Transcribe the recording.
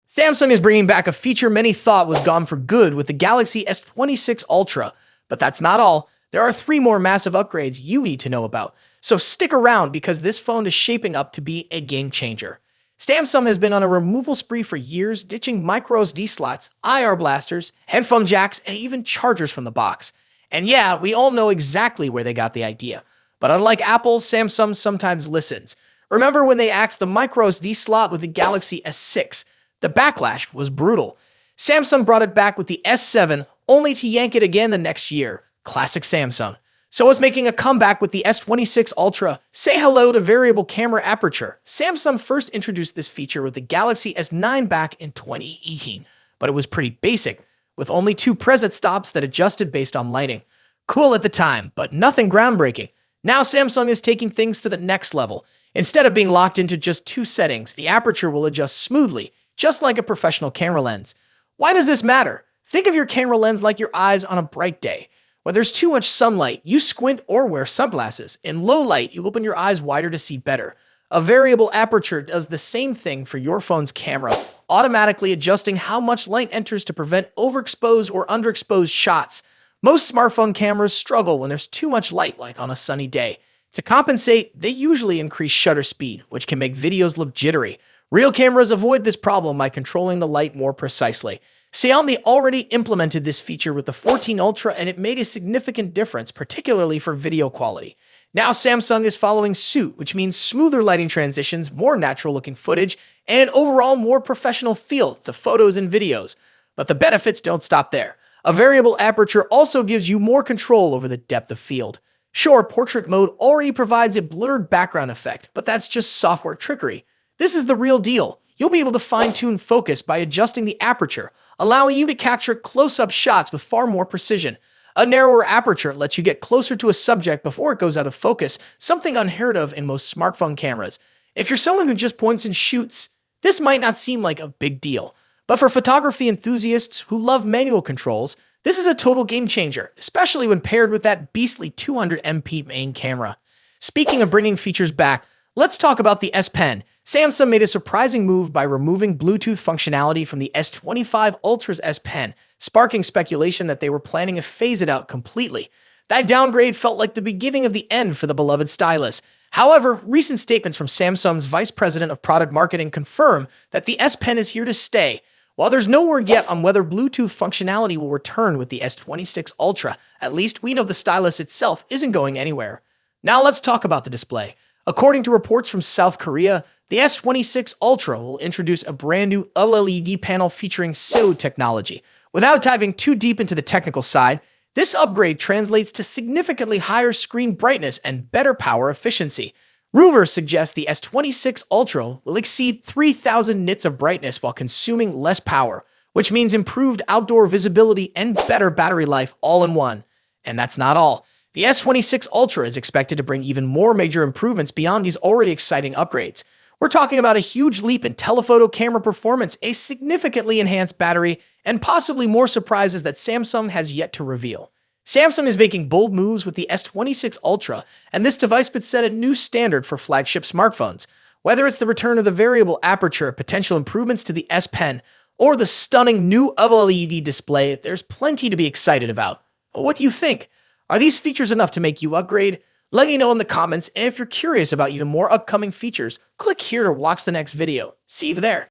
Samsung is bringing back a feature many thought was gone for good with the Galaxy S26 Ultra. But that's not all. There are 3 more massive upgrades you need to know about. So stick around because this phone is shaping up to be a game changer. Samsung has been on a removal spree for years, ditching micro SD slots, IR blasters, headphone jacks, and even chargers from the box. And yeah, we all know exactly where they got the idea. But unlike Apple, Samsung sometimes listens. Remember when they axed the micro SD slot with the Galaxy S6? The backlash was brutal. Samsung brought it back with the S7, only to yank it again the next year. Classic Samsung. So is making a comeback with the S26 Ultra. Say hello to variable camera aperture. Samsung first introduced this feature with the Galaxy S9 back in 2018, but it was pretty basic, with only 2 preset stops that adjusted based on lighting. Cool at the time, but nothing groundbreaking. Now Samsung is taking things to the next level. Instead of being locked into just 2 settings, the aperture will adjust smoothly, just like a professional camera lens. Why does this matter? Think of your camera lens like your eyes on a bright day. When there's too much sunlight, you squint or wear sunglasses. In low light, you open your eyes wider to see better. A variable aperture does the same thing for your phone's camera, automatically adjusting how much light enters to prevent overexposed or underexposed shots. Most smartphone cameras struggle when there's too much light, like on a sunny day. To compensate, they usually increase shutter speed, which can make videos look jittery. Real cameras avoid this problem by controlling the light more precisely. Xiaomi already implemented this feature with the 14 Ultra and it made a significant difference, particularly for video quality. Now Samsung is following suit, which means smoother lighting transitions, more natural-looking footage, and an overall more professional feel to photos and videos. But the benefits don't stop there. A variable aperture also gives you more control over the depth of field. Sure, portrait mode already provides a blurred background effect, but that's just software trickery. This is the real deal. You'll be able to fine-tune focus by adjusting the aperture, allowing you to capture close-up shots with far more precision. A narrower aperture lets you get closer to a subject before it goes out of focus, something unheard of in most smartphone cameras. If you're someone who just points and shoots, this might not seem like a big deal. But for photography enthusiasts who love manual controls, this is a total game changer, especially when paired with that beastly 200MP main camera. Speaking of bringing features back, let's talk about the S Pen. Samsung made a surprising move by removing Bluetooth functionality from the S25 Ultra's S Pen, sparking speculation that they were planning to phase it out completely. That downgrade felt like the beginning of the end for the beloved stylus. However, recent statements from Samsung's Vice President of Product Marketing confirm that the S Pen is here to stay. While there's no word yet on whether Bluetooth functionality will return with the S26 Ultra, at least we know the stylus itself isn't going anywhere. Now let's talk about the display. According to reports from South Korea, the S26 Ultra will introduce a brand new OLED panel featuring SOD technology. Without diving too deep into the technical side, this upgrade translates to significantly higher screen brightness and better power efficiency. Rumors suggest the S26 Ultra will exceed 3,000 nits of brightness while consuming less power, which means improved outdoor visibility and better battery life all in one. And that's not all. The S26 Ultra is expected to bring even more major improvements beyond these already exciting upgrades. We're talking about a huge leap in telephoto camera performance, a significantly enhanced battery, and possibly more surprises that Samsung has yet to reveal. Samsung is making bold moves with the S26 Ultra, and this device could set a new standard for flagship smartphones. Whether it's the return of the variable aperture, potential improvements to the S Pen, or the stunning new OLED display, there's plenty to be excited about. But what do you think? Are these features enough to make you upgrade? Let me know in the comments, and if you're curious about even more upcoming features, click here to watch the next video. See you there.